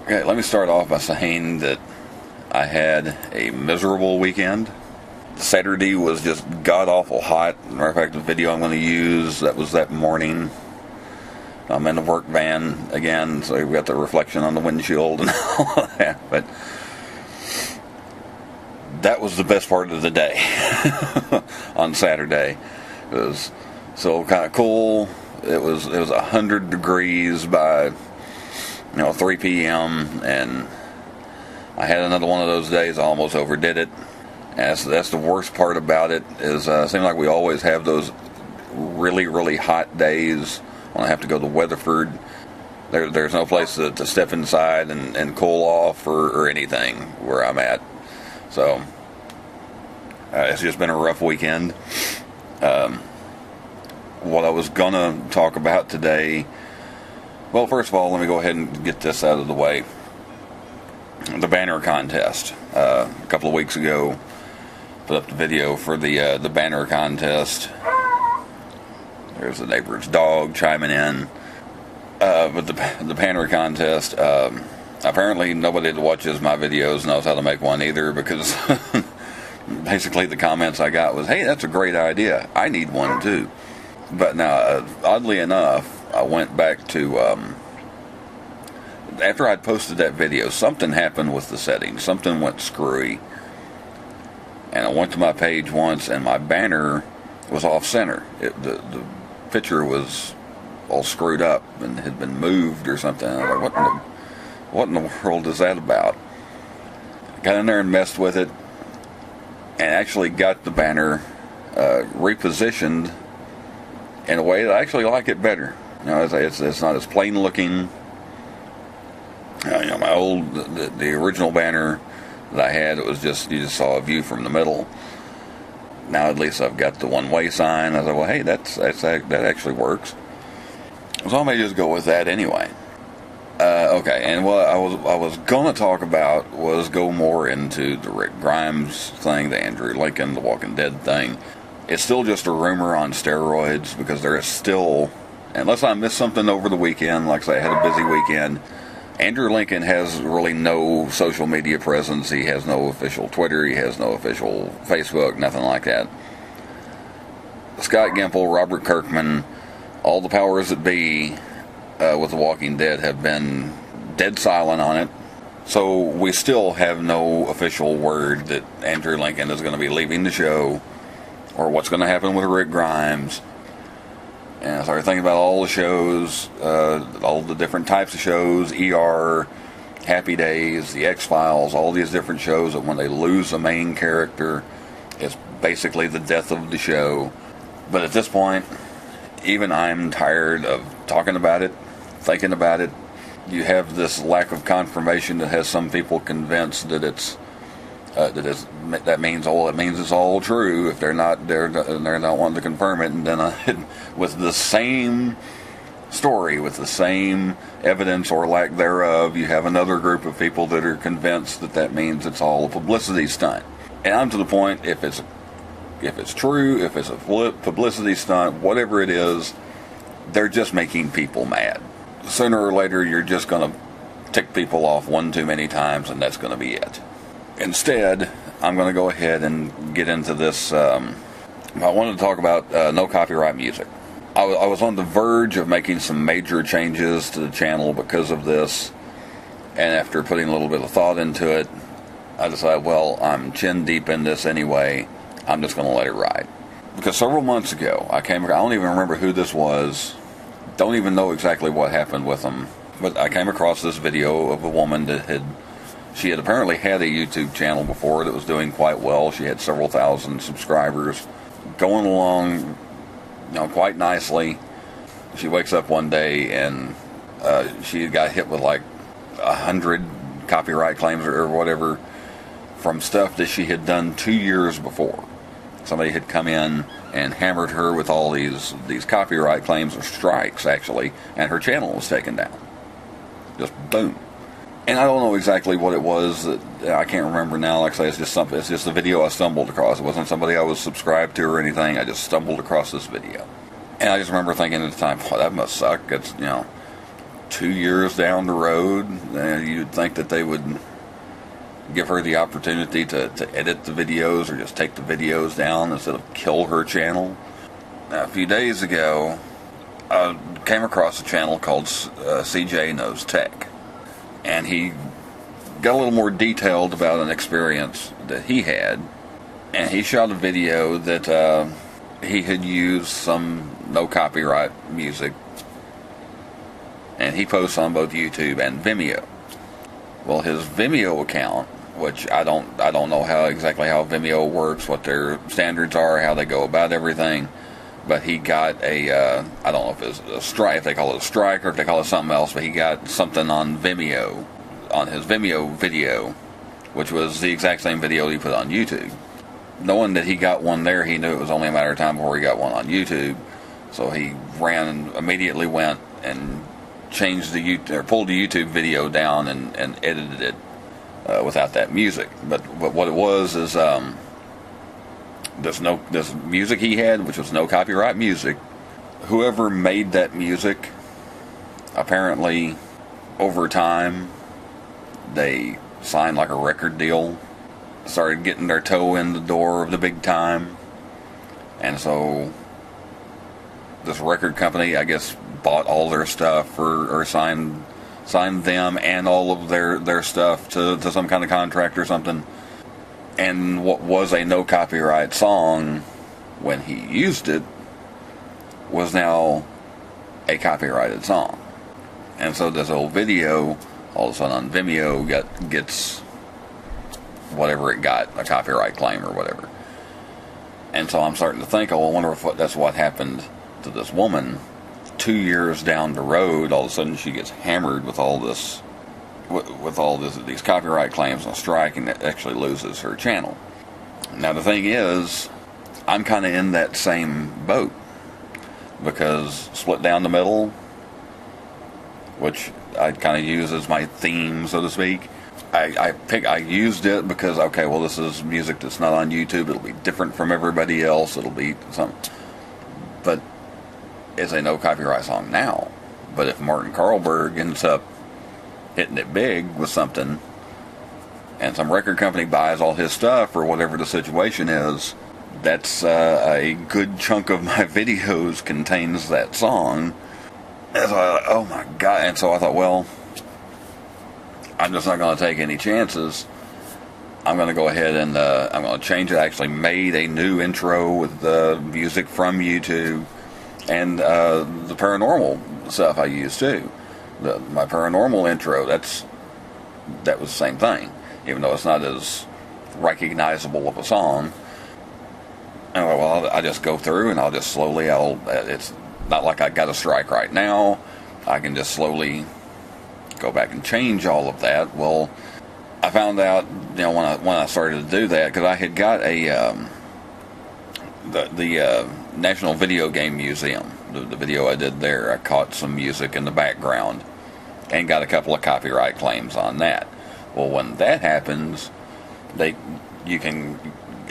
Okay, let me start off by saying that I had a miserable weekend. Saturday was just god-awful hot. As a matter of fact, the video I'm going to use, that was that morning. I'm in the work van again, so we got the reflection on the windshield and all of that. But that was the best part of the day on Saturday. It was so kind of cool. It was 100 degrees by 3 p.m. and I had another one of those days. I almost overdid it. And that's the worst part about it. Is it seems like we always have those really, really hot days when I have to go to Weatherford. There's no place to step inside and cool off or anything where I'm at. So it's just been a rough weekend. What I was gonna talk about today. Well, first of all, let me go ahead and get this out of the way. The banner contest. A couple of weeks ago, put up the video for the banner contest. There's the neighbor's dog chiming in. But the banner contest, apparently nobody that watches my videos knows how to make one either, because basically the comments I got was, hey, that's a great idea. I need one too. But now, oddly enough, I went back to, after I'd posted that video, something happened with the settings. Something went screwy. And I went to my page once, and my banner was off-center. The picture was all screwed up and had been moved or something. I was like, what in the world is that about? I got in there and messed with it, and actually got the banner repositioned in a way that I actually like it better. It's not as plain looking. My old, the original banner that I had, it was just, you just saw a view from the middle. Now at least I've got the one-way sign. I was like, well, hey, that actually works. So I may just go with that anyway. Okay, and what I was gonna talk about was go more into the Rick Grimes thing, the Andrew Lincoln, the Walking Dead thing. It's still just a rumor on steroids, because there is still, unless I missed something over the weekend, like I say, I had a busy weekend. Andrew Lincoln has really no social media presence. He has no official Twitter. He has no official Facebook, nothing like that. Scott Gimple, Robert Kirkman, all the powers that be with The Walking Dead have been dead silent on it. So we still have no official word that Andrew Lincoln is going to be leaving the show, or what's going to happen with Rick Grimes. And I started thinking about all the shows, all the different types of shows, ER, Happy Days, The X-Files, all these different shows that when they lose a main character, it's basically the death of the show. But at this point, even I'm tired of talking about it, thinking about it. You have this lack of confirmation that has some people convinced that that means it's all true. If they're not wanting to confirm it, and then with the same story, with the same evidence or lack thereof, you have another group of people that are convinced that means it's all a publicity stunt. And I'm to the point, if it's true, if it's a publicity stunt, whatever it is, they're just making people mad. Sooner or later, you're just going to tick people off one too many times, and that's going to be it. Instead, I'm going to go ahead and get into this. I wanted to talk about no copyright music. I was on the verge of making some major changes to the channel because of this, and after putting a little bit of thought into it, I decided, well, I'm chin deep in this anyway. I'm just going to let it ride. Because several months ago, I don't even remember who this was, don't even know exactly what happened with them, but I came across this video of a woman that she had apparently had a YouTube channel before that was doing quite well. She had several thousand subscribers, going along, quite nicely. She wakes up one day and she got hit with like 100 copyright claims or whatever from stuff that she had done 2 years before. Somebody had come in and hammered her with all these copyright claims, or strikes actually, and her channel was taken down. Just boom. And I don't know exactly what it was. I can't remember now. Like I say, it's just something. It's just a video I stumbled across. It wasn't somebody I was subscribed to or anything. I just stumbled across this video, and I just remember thinking at the time, "Well, that must suck." It's 2 years down the road, and you'd think that they would give her the opportunity to edit the videos or just take the videos down instead of kill her channel. Now, a few days ago, I came across a channel called CJ Knows Tech. And he got a little more detailed about an experience that he had. And he shot a video that he had used some no copyright music. And he posts on both YouTube and Vimeo. Well, his Vimeo account, which I don't know exactly how Vimeo works, what their standards are, how they go about everything. But he got I don't know if it's a strike, if they call it a strike or if they call it something else, but he got something on Vimeo, on his Vimeo video, which was the exact same video he put on YouTube. Knowing that he got one there, he knew it was only a matter of time before he got one on YouTube. So he immediately went and pulled the YouTube video down and edited it without that music. But what it was is this music he had, which was no copyright music. Whoever made that music, apparently over time they signed like a record deal, started getting their toe in the door of the big time, and so this record company, I guess, bought all their stuff or signed them and all of their stuff to some kind of contract or something. And what was a no copyright song when he used it was now a copyrighted song. And so this old video, all of a sudden on Vimeo, gets whatever it got, a copyright claim or whatever. And so I'm starting to think, I wonder if that's what happened to this woman. 2 years down the road, all of a sudden she gets hammered with all this, these copyright claims on strike, and actually loses her channel. Now the thing is, I'm kind of in that same boat, because Split Down the Middle, which I kind of use as my theme, so to speak, I used it because, okay, well, this is music that's not on YouTube. It'll be different from everybody else. It'll be something, but it's a no copyright song now. But if Martin Carlberg ends up hitting it big with something, and some record company buys all his stuff or whatever the situation is, that's a good chunk of my videos contains that song. And so I thought, oh my God. And so I thought, well, I'm just not going to take any chances. I'm going to go ahead and I'm going to change it. I actually made a new intro with the music from YouTube and the paranormal stuff I used too. My paranormal intro, that was the same thing, even though it's not as recognizable of a song. And well, I just go through and I'll just slowly, it's not like I got a strike right now. I can just slowly go back and change all of that. Well, I found out, when I started to do that, because I had got the National Video Game Museum, the video I did there, I caught some music in the background and got a couple of copyright claims on that. Well, when that happens, you can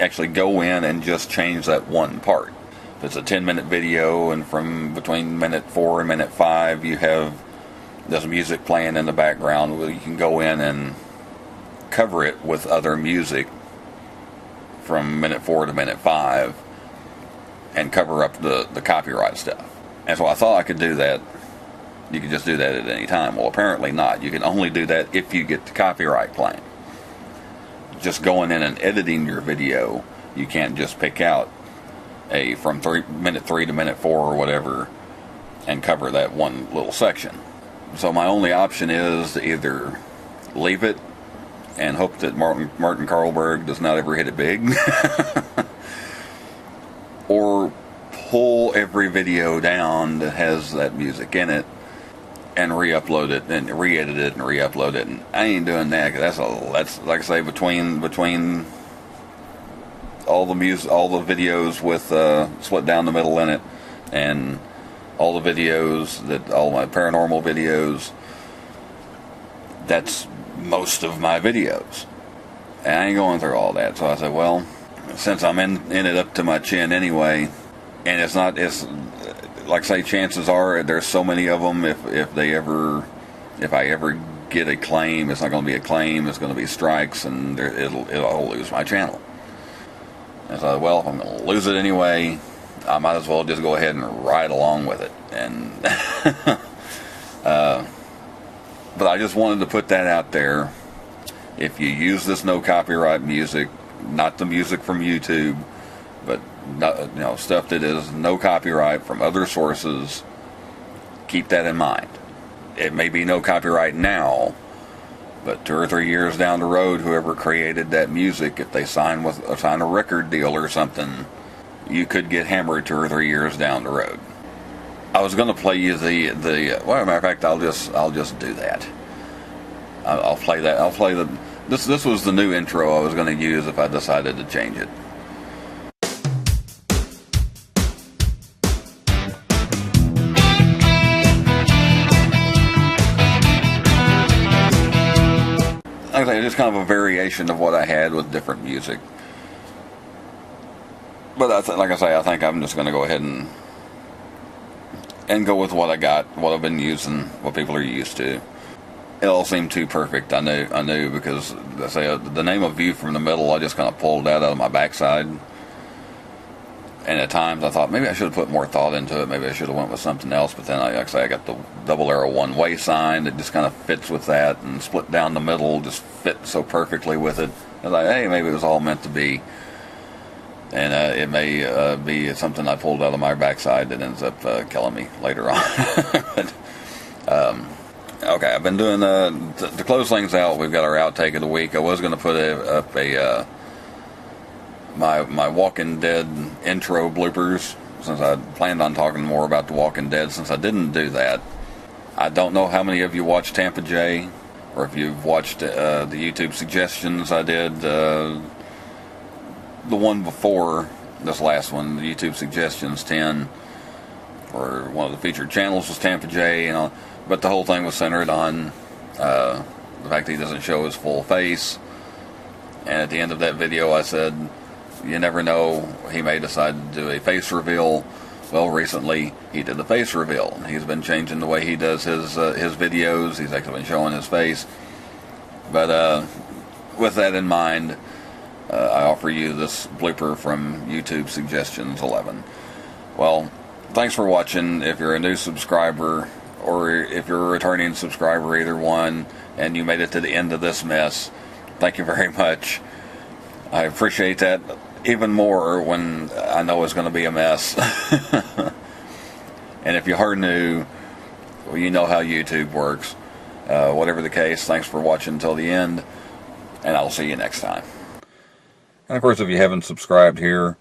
actually go in and just change that one part. If it's a 10-minute video, and from between minute 4 and minute 5 you have this music playing in the background, well, you can go in and cover it with other music from minute 4 to minute 5 and cover up the copyright stuff. And so I thought I could do that. You could just do that at any time. Well, apparently not. You can only do that if you get the copyright claim. Just going in and editing your video, you can't just pick out from minute 3 to minute 4 or whatever and cover that one little section. So my only option is to either leave it and hope that Martin Carlberg does not ever hit it big, or pull every video down that has that music in it and re-upload it and re-edit it and re-upload it. And I ain't doing that, because that's like I say, between all the videos with Split Down the Middle in it, and all the videos all my paranormal videos, that's most of my videos. And I ain't going through all that. So I said, well, since I'm in it up to my chin anyway, and it's like I say, chances are there's so many of them, if I ever get a claim, it's not going to be a claim, it's going to be strikes, and I'll lose my channel. And so, well, if I'm going to lose it anyway, I might as well just go ahead and ride along with it. And but I just wanted to put that out there. If you use this no copyright music, not the music from YouTube, but stuff that is no copyright from other sources, keep that in mind. It may be no copyright now, but 2 or 3 years down the road, whoever created that music, if they sign a record deal or something, you could get hammered 2 or 3 years down the road. I was going to play you well, matter of fact, I'll just do that. I'll play that. I'll play this was the new intro I was going to use if I decided to change it. Like I say, just kind of a variation of what I had with different music. But like I say, I think I'm just going to go ahead and go with what I got, what I've been using, what people are used to. It all seemed too perfect. I knew because I say the name of View from the Middle, I just kind of pulled that out of my backside. And at times I thought maybe I should have put more thought into it. Maybe I should have went with something else. But then, like I say, I got the double arrow one-way sign that just kind of fits with that, and split down the middle just fit so perfectly with it. I was like, hey, maybe it was all meant to be. And it may be something I pulled out of my backside that ends up killing me later on. But, okay, I've been doing to close things out. We've got our outtake of the week. I was going to put up my Walking Dead intro bloopers, since I planned on talking more about The Walking Dead. Since I didn't do that, I don't know how many of you watched Tampa J, or if you've watched the YouTube suggestions I did. The one before this last one, the YouTube suggestions 10, or one of the featured channels was Tampa J, but the whole thing was centered on the fact that he doesn't show his full face. And at the end of that video I said, you never know, he may decide to do a face reveal. Well, recently he did the face reveal. He's been changing the way he does his videos. He's actually been showing his face. But with that in mind, I offer you this blooper from YouTube Suggestions 11. Well, thanks for watching. If you're a new subscriber, or if you're a returning subscriber, either one, and you made it to the end of this mess, thank you very much. I appreciate that even more when I know it's going to be a mess. And if you are new, well, you know how YouTube works. Whatever the case, thanks for watching until the end, and I'll see you next time. And of course, if you haven't subscribed here,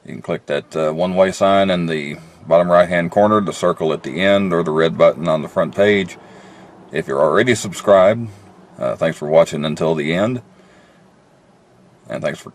you can click that one-way sign in the bottom right-hand corner, the circle at the end, or the red button on the front page. If you're already subscribed, thanks for watching until the end. And thanks for...